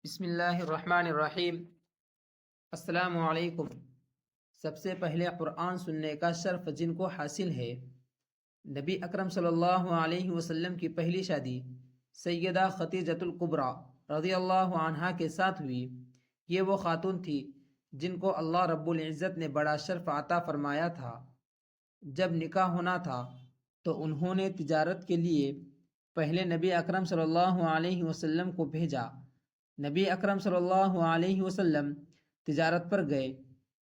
بسم اللہ الرحمن الرحیم۔ السلام علیکم۔ سب سے پہلے قرآن سننے کا شرف جن کو حاصل ہے، نبی اکرم صلی اللہ علیہ وسلم کی پہلی شادی سیدہ خدیجۃ الکبریٰ رضی اللہ عنہا کے ساتھ ہوئی۔ یہ وہ خاتون تھی جن کو اللہ رب العزت نے بڑا شرف عطا فرمایا تھا۔ جب نکاح ہونا تھا تو انہوں نے تجارت کے لیے پہلے نبی اکرم صلی اللہ علیہ وسلم کو بھیجا۔ نبی اکرم صلی اللہ علیہ وسلم تجارت پر گئے۔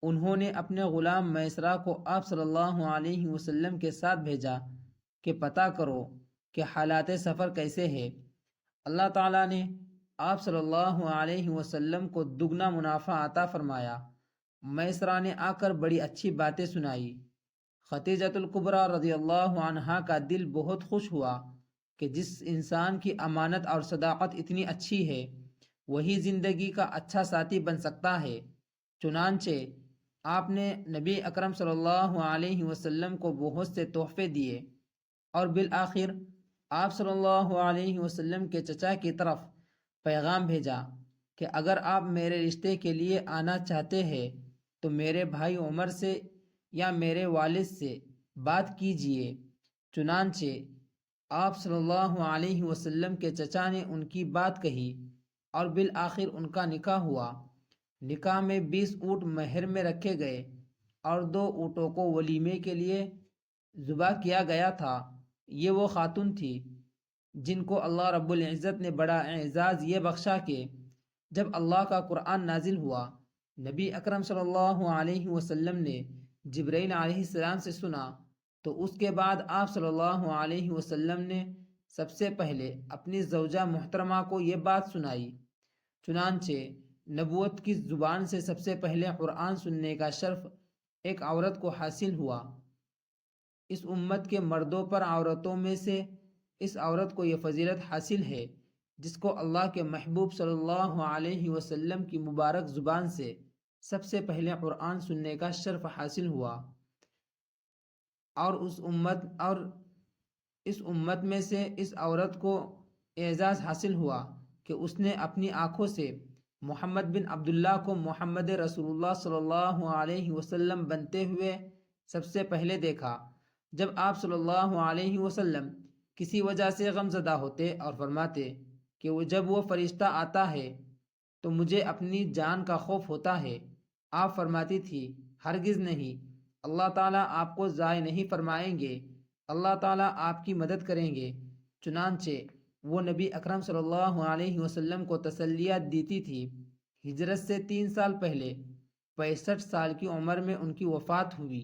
انہوں نے اپنے غلام میسرہ کو آپ صلی اللہ علیہ وسلم کے ساتھ بھیجا کہ پتہ کرو کہ حالات سفر کیسے ہے۔ اللہ تعالیٰ نے آپ صلی اللہ علیہ وسلم کو دگنا منافع عطا فرمایا۔ میسرہ نے آ کر بڑی اچھی باتیں سنائی۔ خدیجۃ الکبریٰ رضی اللہ عنہا کا دل بہت خوش ہوا کہ جس انسان کی امانت اور صداقت اتنی اچھی ہے وہی زندگی کا اچھا ساتھی بن سکتا ہے۔ چنانچہ آپ نے نبی اکرم صلی اللہ علیہ وسلم کو بہت سے تحفے دیے اور بالآخر آپ صلی اللہ علیہ وسلم کے چچا کی طرف پیغام بھیجا کہ اگر آپ میرے رشتے کے لیے آنا چاہتے ہیں تو میرے بھائی عمر سے یا میرے والد سے بات کیجیے۔ چنانچہ آپ صلی اللہ علیہ وسلم کے چچا نے ان کی بات کہی اور بالآخر ان کا نکاح ہوا۔ نکاح میں 20 اونٹ مہر میں رکھے گئے اور 2 اونٹوں کو ولیمے کے لیے ذبح کیا گیا تھا۔ یہ وہ خاتون تھی جن کو اللہ رب العزت نے بڑا اعزاز یہ بخشا کہ جب اللہ کا قرآن نازل ہوا، نبی اکرم صلی اللہ علیہ وسلم نے جبرائیل علیہ السلام سے سنا تو اس کے بعد آپ صلی اللہ علیہ وسلم نے سب سے پہلے اپنی زوجہ محترمہ کو یہ بات سنائی۔ چنانچہ نبوت کی زبان سے سب سے پہلے قرآن سننے کا شرف ایک عورت کو حاصل ہوا۔ اس امت کے مردوں پر عورتوں میں سے اس عورت کو یہ فضیلت حاصل ہے جس کو اللہ کے محبوب صلی اللہ علیہ وسلم کی مبارک زبان سے سب سے پہلے قرآن سننے کا شرف حاصل ہوا، اور اس امت میں سے اس عورت کو اعزاز حاصل ہوا کہ اس نے اپنی آنکھوں سے محمد بن عبداللہ کو محمد رسول اللہ صلی اللہ علیہ وسلم بنتے ہوئے سب سے پہلے دیکھا۔ جب آپ صلی اللہ علیہ وسلم کسی وجہ سے غم زدہ ہوتے اور فرماتے کہ جب وہ فرشتہ آتا ہے تو مجھے اپنی جان کا خوف ہوتا ہے، آپ فرماتی تھی ہرگز نہیں، اللہ تعالیٰ آپ کو ضائع نہیں فرمائیں گے، اللہ تعالیٰ آپ کی مدد کریں گے۔ چنانچہ وہ نبی اکرم صلی اللہ علیہ وسلم کو تسلیات دیتی تھی۔ ہجرت سے 3 سال پہلے 65 سال کی عمر میں ان کی وفات ہوئی۔